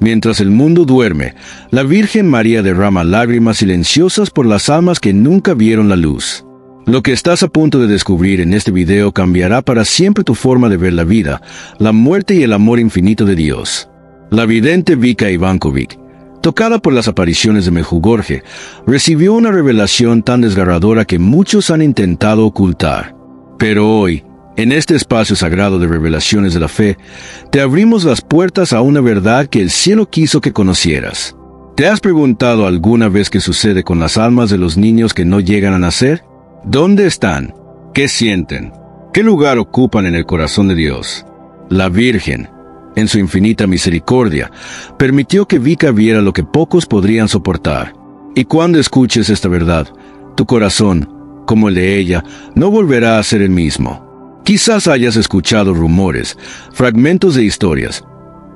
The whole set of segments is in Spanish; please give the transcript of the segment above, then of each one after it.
Mientras el mundo duerme, la Virgen María derrama lágrimas silenciosas por las almas que nunca vieron la luz. Lo que estás a punto de descubrir en este video cambiará para siempre tu forma de ver la vida, la muerte y el amor infinito de Dios. La vidente Vika Ivankovic, tocada por las apariciones de Medjugorje, recibió una revelación tan desgarradora que muchos han intentado ocultar. Pero hoy, en este espacio sagrado de revelaciones de la fe, te abrimos las puertas a una verdad que el cielo quiso que conocieras. ¿Te has preguntado alguna vez qué sucede con las almas de los niños que no llegan a nacer? ¿Dónde están? ¿Qué sienten? ¿Qué lugar ocupan en el corazón de Dios? La Virgen, en su infinita misericordia, permitió que Vika viera lo que pocos podrían soportar. Y cuando escuches esta verdad, tu corazón, como el de ella, no volverá a ser el mismo. Quizás hayas escuchado rumores, fragmentos de historias,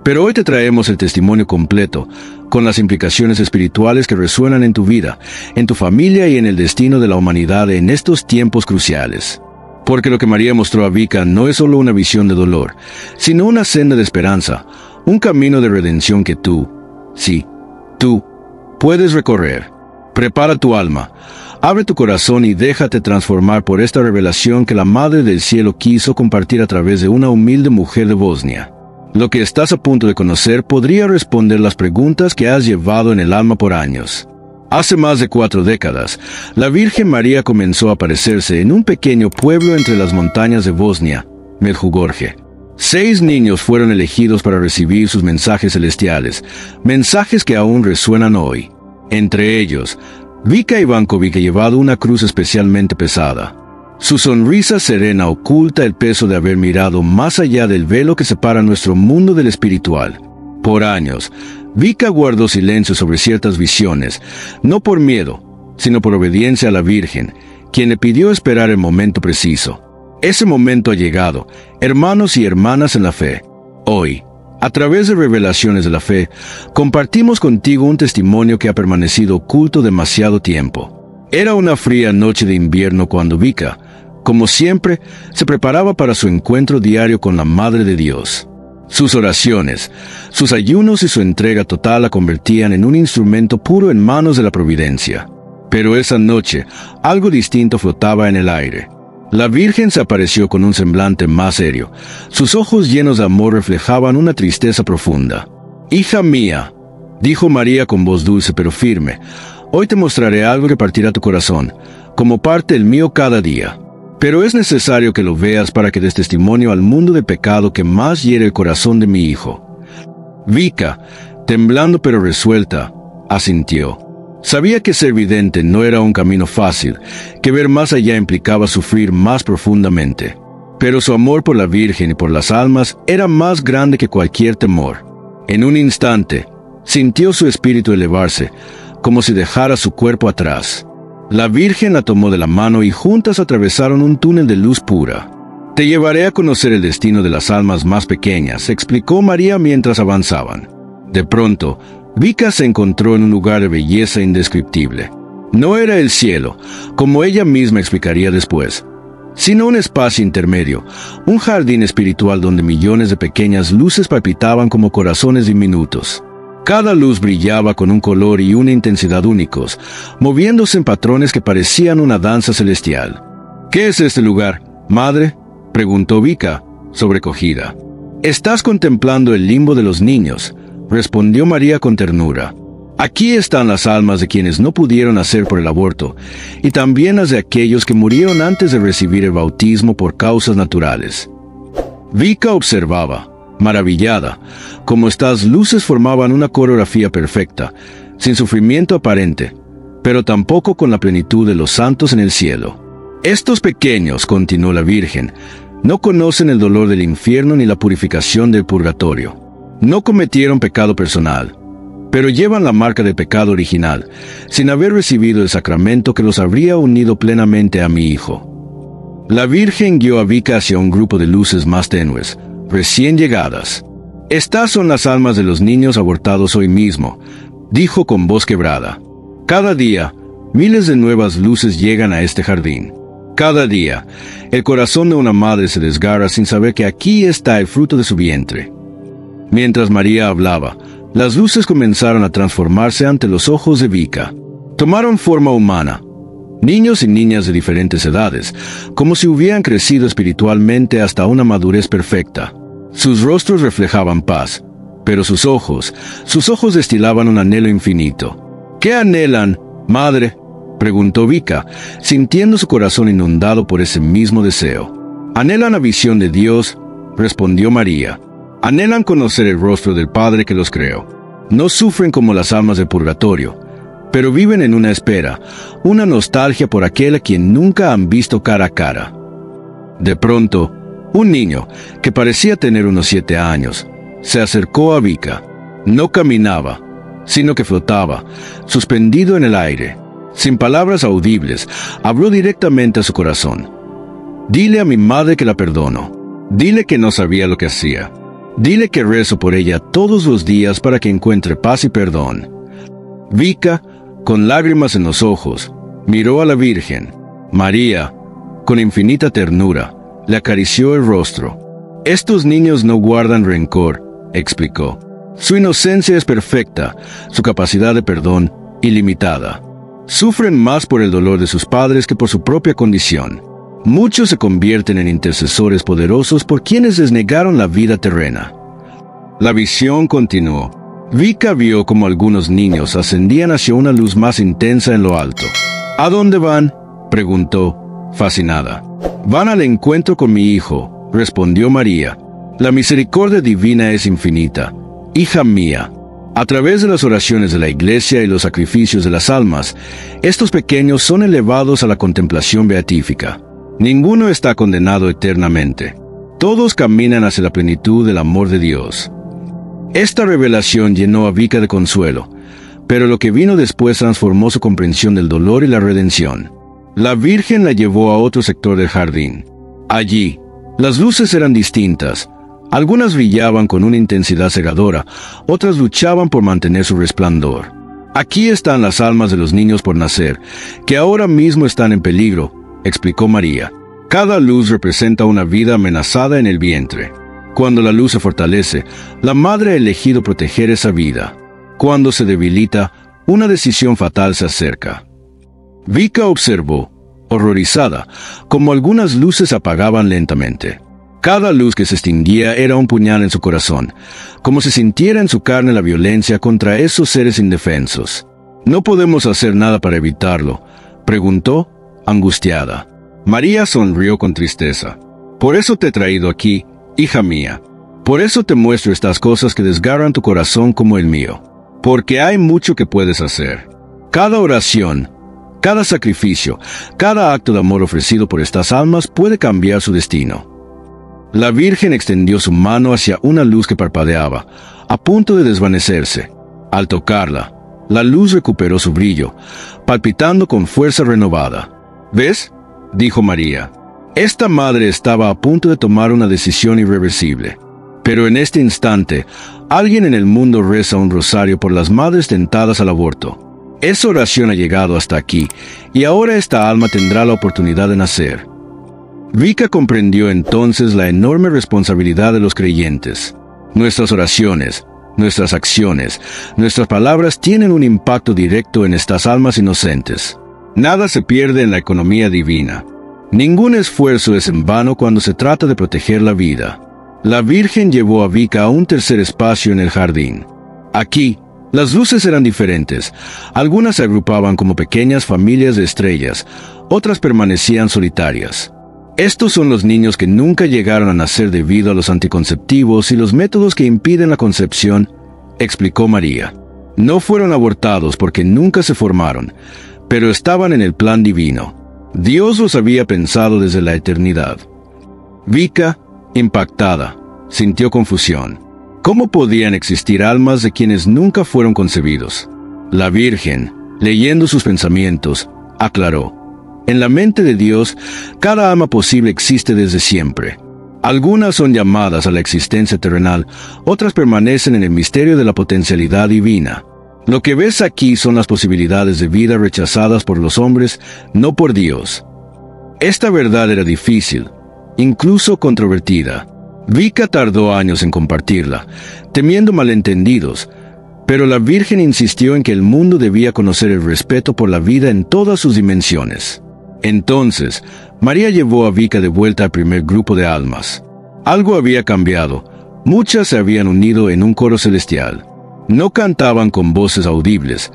pero hoy te traemos el testimonio completo, con las implicaciones espirituales que resuenan en tu vida, en tu familia y en el destino de la humanidad en estos tiempos cruciales. Porque lo que María mostró a Vika no es solo una visión de dolor, sino una senda de esperanza, un camino de redención que tú, sí, tú, puedes recorrer. Prepara tu alma, abre tu corazón y déjate transformar por esta revelación que la Madre del Cielo quiso compartir a través de una humilde mujer de Bosnia. Lo que estás a punto de conocer podría responder las preguntas que has llevado en el alma por años. Hace más de 4 décadas, la Virgen María comenzó a aparecerse en un pequeño pueblo entre las montañas de Bosnia, Medjugorje. 6 niños fueron elegidos para recibir sus mensajes celestiales, mensajes que aún resuenan hoy. Entre ellos, Vika Ivankovic ha llevado una cruz especialmente pesada. Su sonrisa serena oculta el peso de haber mirado más allá del velo que separa nuestro mundo del espiritual. Por años, Vika guardó silencio sobre ciertas visiones, no por miedo, sino por obediencia a la Virgen, quien le pidió esperar el momento preciso. Ese momento ha llegado, hermanos y hermanas en la fe. Hoy, a través de revelaciones de la fe, compartimos contigo un testimonio que ha permanecido oculto demasiado tiempo. Era una fría noche de invierno cuando Vika, como siempre, se preparaba para su encuentro diario con la Madre de Dios. Sus oraciones, sus ayunos y su entrega total la convertían en un instrumento puro en manos de la providencia. Pero esa noche, algo distinto flotaba en el aire. La Virgen se apareció con un semblante más serio. Sus ojos llenos de amor reflejaban una tristeza profunda. «Hija mía», dijo María con voz dulce pero firme, «hoy te mostraré algo que partirá tu corazón, como parte el mío cada día. Pero es necesario que lo veas para que des testimonio al mundo de pecado que más hiere el corazón de mi hijo». Vika, temblando pero resuelta, asintió. Sabía que ser vidente no era un camino fácil, que ver más allá implicaba sufrir más profundamente. Pero su amor por la Virgen y por las almas era más grande que cualquier temor. En un instante, sintió su espíritu elevarse, como si dejara su cuerpo atrás. La Virgen la tomó de la mano y juntas atravesaron un túnel de luz pura. «Te llevaré a conocer el destino de las almas más pequeñas», explicó María mientras avanzaban. De pronto, Vika se encontró en un lugar de belleza indescriptible. No era el cielo, como ella misma explicaría después, sino un espacio intermedio, un jardín espiritual donde millones de pequeñas luces palpitaban como corazones diminutos. Cada luz brillaba con un color y una intensidad únicos, moviéndose en patrones que parecían una danza celestial. «¿Qué es este lugar, madre?», preguntó Vika, sobrecogida. «Estás contemplando el limbo de los niños», respondió María con ternura. «Aquí están las almas de quienes no pudieron nacer por el aborto, y también las de aquellos que murieron antes de recibir el bautismo por causas naturales». Vika observaba, maravillada, cómo estas luces formaban una coreografía perfecta, sin sufrimiento aparente, pero tampoco con la plenitud de los santos en el cielo. «Estos pequeños», continuó la Virgen, «no conocen el dolor del infierno ni la purificación del purgatorio. No cometieron pecado personal, pero llevan la marca del pecado original, sin haber recibido el sacramento que los habría unido plenamente a mi hijo». La Virgen guió a Vika hacia un grupo de luces más tenues, recién llegadas. «Estas son las almas de los niños abortados hoy mismo», dijo con voz quebrada. «Cada día, miles de nuevas luces llegan a este jardín. Cada día, el corazón de una madre se desgarra sin saber que aquí está el fruto de su vientre». Mientras María hablaba, Las luces comenzaron a transformarse ante los ojos de Vika. Tomaron forma humana. Niños y niñas de diferentes edades, como si hubieran crecido espiritualmente hasta una madurez perfecta. Sus rostros reflejaban paz, pero sus ojos destilaban un anhelo infinito. «¿Qué anhelan, madre?», preguntó Vika, sintiendo su corazón inundado por ese mismo deseo. «Anhelan la visión de Dios», respondió María. «Anhelan conocer el rostro del Padre que los creó. No sufren como las almas del purgatorio, pero viven en una espera, una nostalgia por aquel a quien nunca han visto cara a cara». De pronto, un niño, que parecía tener unos 7 años, se acercó a Vika. No caminaba, sino que flotaba, suspendido en el aire. Sin palabras audibles, habló directamente a su corazón. «Dile a mi madre que la perdono. Dile que no sabía lo que hacía. Dile que rezo por ella todos los días para que encuentre paz y perdón». Vika, con lágrimas en los ojos, miró a la Virgen. María, con infinita ternura, le acarició el rostro. «Estos niños no guardan rencor», explicó. «Su inocencia es perfecta, su capacidad de perdón ilimitada. Sufren más por el dolor de sus padres que por su propia condición. Muchos se convierten en intercesores poderosos por quienes les negaron la vida terrena». La visión continuó. Vika vio como algunos niños ascendían hacia una luz más intensa en lo alto. «¿A dónde van?», preguntó, fascinada. «Van al encuentro con mi hijo», respondió María. «La misericordia divina es infinita. Hija mía». A través de las oraciones de la Iglesia y los sacrificios de las almas, estos pequeños son elevados a la contemplación beatífica. Ninguno está condenado eternamente. Todos caminan hacia la plenitud del amor de Dios. Esta revelación llenó a Vika de consuelo, pero lo que vino después transformó su comprensión del dolor y la redención. La Virgen la llevó a otro sector del jardín. Allí, las luces eran distintas. Algunas brillaban con una intensidad cegadora, otras luchaban por mantener su resplandor. «Aquí están las almas de los niños por nacer, que ahora mismo están en peligro», explicó María. «Cada luz representa una vida amenazada en el vientre. Cuando la luz se fortalece, la madre ha elegido proteger esa vida. Cuando se debilita, una decisión fatal se acerca». Vika observó, horrorizada, como algunas luces se apagaban lentamente. Cada luz que se extinguía era un puñal en su corazón, como si sintiera en su carne la violencia contra esos seres indefensos. «¿No podemos hacer nada para evitarlo?», preguntó, angustiada. María sonrió con tristeza. «Por eso te he traído aquí, hija mía. Por eso te muestro estas cosas que desgarran tu corazón como el mío. Porque hay mucho que puedes hacer. Cada oración, cada sacrificio, cada acto de amor ofrecido por estas almas puede cambiar su destino». La Virgen extendió su mano hacia una luz que parpadeaba, a punto de desvanecerse. Al tocarla, la luz recuperó su brillo, palpitando con fuerza renovada. «¿Ves?», dijo María. Esta madre estaba a punto de tomar una decisión irreversible. Pero en este instante, alguien en el mundo reza un rosario por las madres tentadas al aborto. Esa oración ha llegado hasta aquí, y ahora esta alma tendrá la oportunidad de nacer. Vika comprendió entonces la enorme responsabilidad de los creyentes. Nuestras oraciones, nuestras acciones, nuestras palabras tienen un impacto directo en estas almas inocentes. Nada se pierde en la economía divina. Ningún esfuerzo es en vano cuando se trata de proteger la vida. La Virgen llevó a Vika a un tercer espacio en el jardín. Aquí, las luces eran diferentes. Algunas se agrupaban como pequeñas familias de estrellas, otras permanecían solitarias. Estos son los niños que nunca llegaron a nacer debido a los anticonceptivos y los métodos que impiden la concepción, explicó María. No fueron abortados porque nunca se formaron, pero estaban en el plan divino. Dios los había pensado desde la eternidad. Vika, impactada, sintió confusión. ¿Cómo podían existir almas de quienes nunca fueron concebidos? La Virgen, leyendo sus pensamientos, aclaró. En la mente de Dios, cada alma posible existe desde siempre. Algunas son llamadas a la existencia terrenal, otras permanecen en el misterio de la potencialidad divina. Lo que ves aquí son las posibilidades de vida rechazadas por los hombres, no por Dios. Esta verdad era difícil, incluso controvertida. Vika tardó años en compartirla, temiendo malentendidos, Pero la Virgen insistió en que el mundo debía conocer el respeto por la vida en todas sus dimensiones. Entonces, María llevó a Vika de vuelta al primer grupo de almas. Algo había cambiado. Muchas se habían unido en un coro celestial. No cantaban con voces audibles,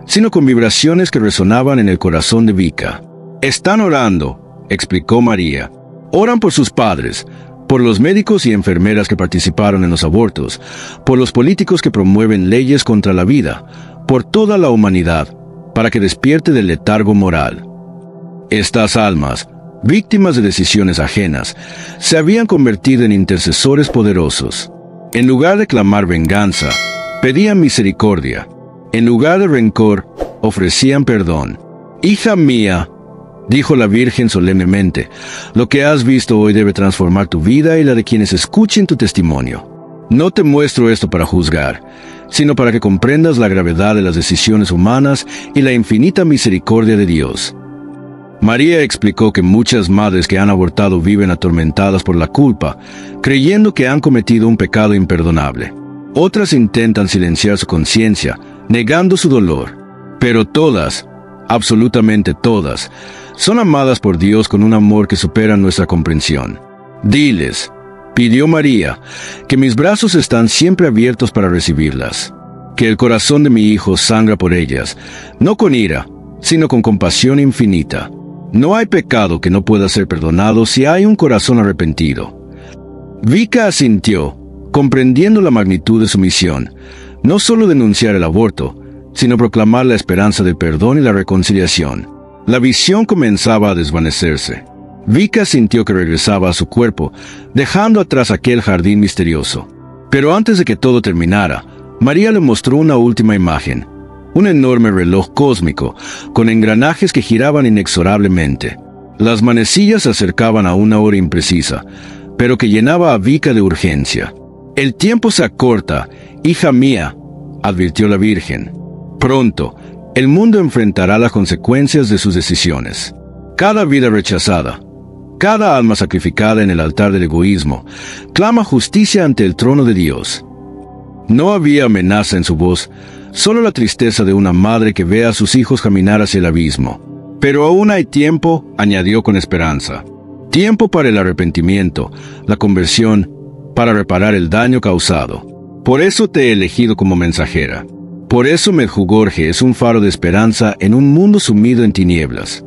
sino con vibraciones que resonaban en el corazón de Vika. «Están orando», explicó María. «Oran por sus padres, por los médicos y enfermeras que participaron en los abortos, por los políticos que promueven leyes contra la vida, por toda la humanidad, para que despierte del letargo moral». Estas almas, víctimas de decisiones ajenas, se habían convertido en intercesores poderosos. En lugar de clamar venganza, pedían misericordia. En lugar de rencor, ofrecían perdón. «Hija mía», dijo la Virgen solemnemente, «lo que has visto hoy debe transformar tu vida y la de quienes escuchen tu testimonio. No te muestro esto para juzgar, sino para que comprendas la gravedad de las decisiones humanas y la infinita misericordia de Dios». María explicó que muchas madres que han abortado viven atormentadas por la culpa, creyendo que han cometido un pecado imperdonable. Otras intentan silenciar su conciencia, negando su dolor. Pero todas, absolutamente todas, son amadas por Dios con un amor que supera nuestra comprensión. «Diles», pidió María, «que mis brazos están siempre abiertos para recibirlas, que el corazón de mi hijo sangra por ellas, no con ira, sino con compasión infinita. No hay pecado que no pueda ser perdonado si hay un corazón arrepentido». Vika asintió, comprendiendo la magnitud de su misión, no solo denunciar el aborto, sino proclamar la esperanza del perdón y la reconciliación. La visión comenzaba a desvanecerse. Vika sintió que regresaba a su cuerpo, dejando atrás aquel jardín misterioso. Pero antes de que todo terminara, María le mostró una última imagen. Un enorme reloj cósmico, con engranajes que giraban inexorablemente. Las manecillas se acercaban a una hora imprecisa, pero que llenaba a Vika de urgencia. «El tiempo se acorta, hija mía», advirtió la Virgen. «Pronto, el mundo enfrentará las consecuencias de sus decisiones. Cada vida rechazada, cada alma sacrificada en el altar del egoísmo, clama justicia ante el trono de Dios». No había amenaza en su voz, solo la tristeza de una madre que ve a sus hijos caminar hacia el abismo. «Pero aún hay tiempo», añadió con esperanza. «Tiempo para el arrepentimiento, la conversión, para reparar el daño causado. Por eso te he elegido como mensajera. Por eso Medjugorje es un faro de esperanza en un mundo sumido en tinieblas».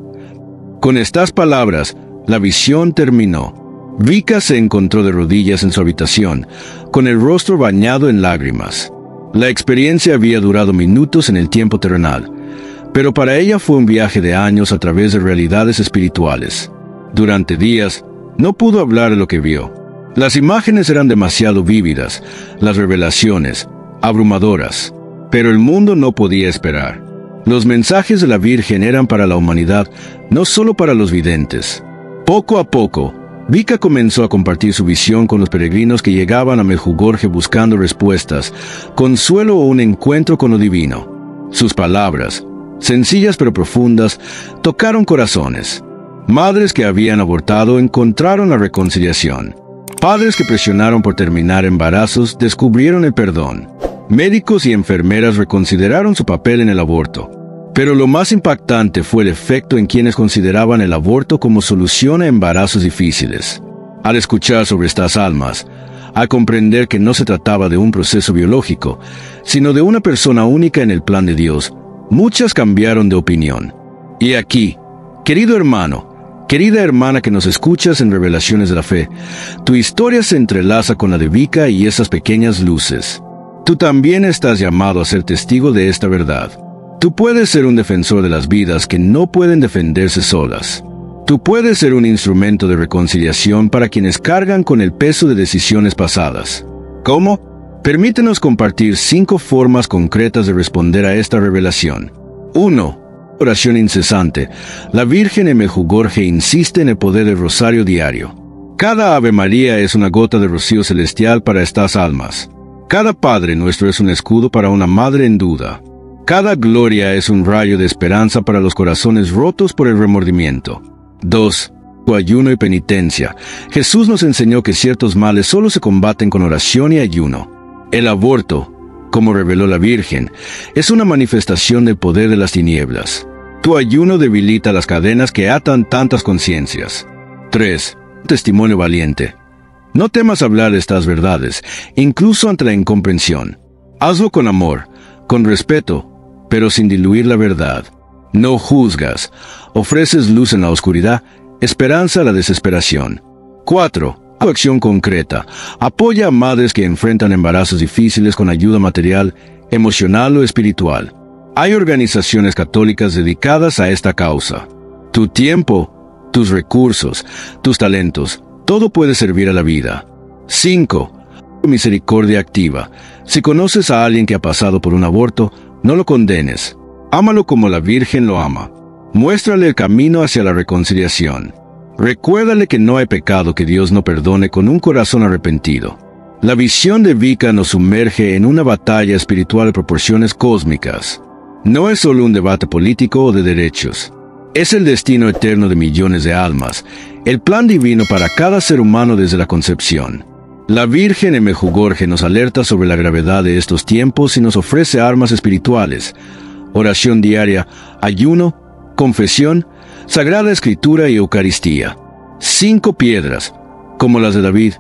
Con estas palabras, la visión terminó. Vika se encontró de rodillas en su habitación, con el rostro bañado en lágrimas. La experiencia había durado minutos en el tiempo terrenal, pero para ella fue un viaje de años a través de realidades espirituales. Durante días, no pudo hablar de lo que vio. Las imágenes eran demasiado vívidas, las revelaciones, abrumadoras. Pero el mundo no podía esperar. Los mensajes de la Virgen eran para la humanidad, no solo para los videntes. Poco a poco, Vika comenzó a compartir su visión con los peregrinos que llegaban a Medjugorje buscando respuestas, consuelo o un encuentro con lo divino. Sus palabras, sencillas pero profundas, tocaron corazones. Madres que habían abortado encontraron la reconciliación. Padres que presionaron por terminar embarazos descubrieron el perdón. Médicos y enfermeras reconsideraron su papel en el aborto. Pero lo más impactante fue el efecto en quienes consideraban el aborto como solución a embarazos difíciles. Al escuchar sobre estas almas, al comprender que no se trataba de un proceso biológico, sino de una persona única en el plan de Dios, muchas cambiaron de opinión. Y aquí, querido hermano, querida hermana que nos escuchas en Revelaciones de la Fe, tu historia se entrelaza con la de Vika y esas pequeñas luces. Tú también estás llamado a ser testigo de esta verdad. Tú puedes ser un defensor de las vidas que no pueden defenderse solas. Tú puedes ser un instrumento de reconciliación para quienes cargan con el peso de decisiones pasadas. ¿Cómo? Permítenos compartir 5 formas concretas de responder a esta revelación. 1. Oración incesante. La Virgen en Medjugorje insiste en el poder del rosario diario. Cada Ave María es una gota de rocío celestial para estas almas. Cada Padre Nuestro es un escudo para una madre en duda. Cada gloria es un rayo de esperanza para los corazones rotos por el remordimiento. 2. Ayuno y penitencia. Jesús nos enseñó que ciertos males solo se combaten con oración y ayuno. El aborto, como reveló la Virgen, es una manifestación del poder de las tinieblas. Tu ayuno debilita las cadenas que atan tantas conciencias. 3. Testimonio valiente. No temas hablar de estas verdades, incluso ante la incomprensión. Hazlo con amor, con respeto, pero sin diluir la verdad. No juzgas, ofreces luz en la oscuridad, esperanza a la desesperación. 4. Acción concreta. Apoya a madres que enfrentan embarazos difíciles con ayuda material, emocional o espiritual. Hay organizaciones católicas dedicadas a esta causa. Tu tiempo, tus recursos, tus talentos, todo puede servir a la vida. 5. Misericordia activa. Si conoces a alguien que ha pasado por un aborto, no lo condenes. Ámalo como la Virgen lo ama. Muéstrale el camino hacia la reconciliación. Recuérdale que no hay pecado que Dios no perdone con un corazón arrepentido. La visión de Vika nos sumerge en una batalla espiritual de proporciones cósmicas. No es solo un debate político o de derechos. Es el destino eterno de millones de almas, el plan divino para cada ser humano desde la concepción. La Virgen en Mejugorje nos alerta sobre la gravedad de estos tiempos y nos ofrece armas espirituales: oración diaria, ayuno, confesión, Sagrada Escritura y Eucaristía. 5 piedras, como las de David,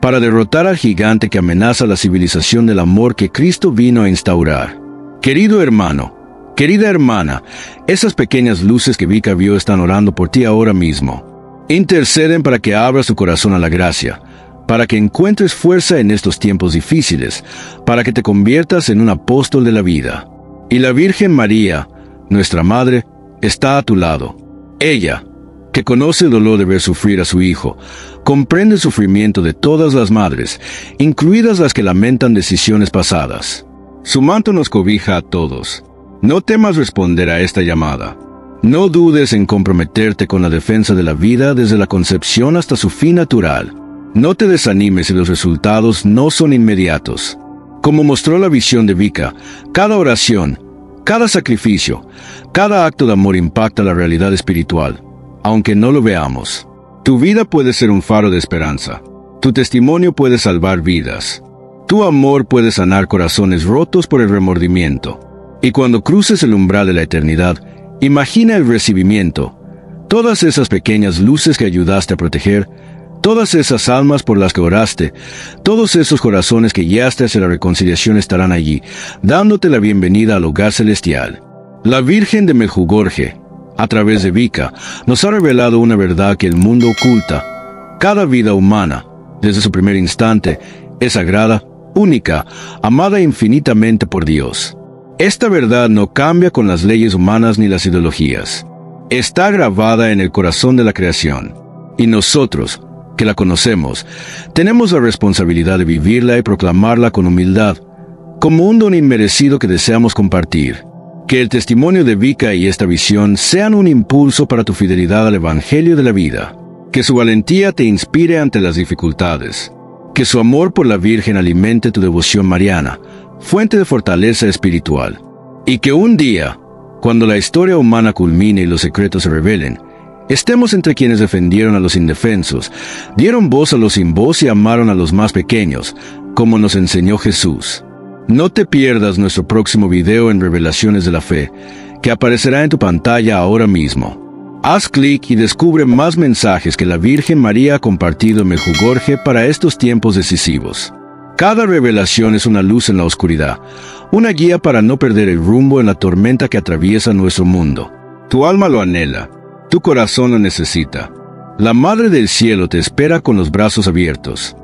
para derrotar al gigante que amenaza la civilización del amor que Cristo vino a instaurar. Querido hermano, querida hermana, esas pequeñas luces que Vika vio están orando por ti ahora mismo. Interceden para que abras tu corazón a la gracia, para que encuentres fuerza en estos tiempos difíciles, para que te conviertas en un apóstol de la vida. Y la Virgen María, nuestra Madre, está a tu lado. Ella, que conoce el dolor de ver sufrir a su hijo, comprende el sufrimiento de todas las madres, incluidas las que lamentan decisiones pasadas. Su manto nos cobija a todos. No temas responder a esta llamada. No dudes en comprometerte con la defensa de la vida desde la concepción hasta su fin natural. No te desanimes si los resultados no son inmediatos. Como mostró la visión de Vika, cada oración, cada sacrificio, cada acto de amor impacta la realidad espiritual, aunque no lo veamos. Tu vida puede ser un faro de esperanza. Tu testimonio puede salvar vidas. Tu amor puede sanar corazones rotos por el remordimiento. Y cuando cruces el umbral de la eternidad, imagina el recibimiento. Todas esas pequeñas luces que ayudaste a proteger, todas esas almas por las que oraste, todos esos corazones que guiaste hacia la reconciliación estarán allí, dándote la bienvenida al hogar celestial. La Virgen de Mejugorje, a través de Vika, nos ha revelado una verdad que el mundo oculta. Cada vida humana, desde su primer instante, es sagrada, única, amada infinitamente por Dios. Esta verdad no cambia con las leyes humanas ni las ideologías. Está grabada en el corazón de la creación. Y nosotros, que la conocemos, tenemos la responsabilidad de vivirla y proclamarla con humildad, como un don inmerecido que deseamos compartir. Que el testimonio de Vika y esta visión sean un impulso para tu fidelidad al Evangelio de la vida. Que su valentía te inspire ante las dificultades. Que su amor por la Virgen alimente tu devoción mariana, fuente de fortaleza espiritual. Y que un día, cuando la historia humana culmine y los secretos se revelen, estemos entre quienes defendieron a los indefensos, dieron voz a los sin voz y amaron a los más pequeños, como nos enseñó Jesús. No te pierdas nuestro próximo video en Revelaciones de la Fe, que aparecerá en tu pantalla ahora mismo. Haz clic y descubre más mensajes que la Virgen María ha compartido en Mejugorje para estos tiempos decisivos. Cada revelación es una luz en la oscuridad, una guía para no perder el rumbo en la tormenta que atraviesa nuestro mundo. Tu alma lo anhela. Tu corazón lo necesita. La Madre del Cielo te espera con los brazos abiertos.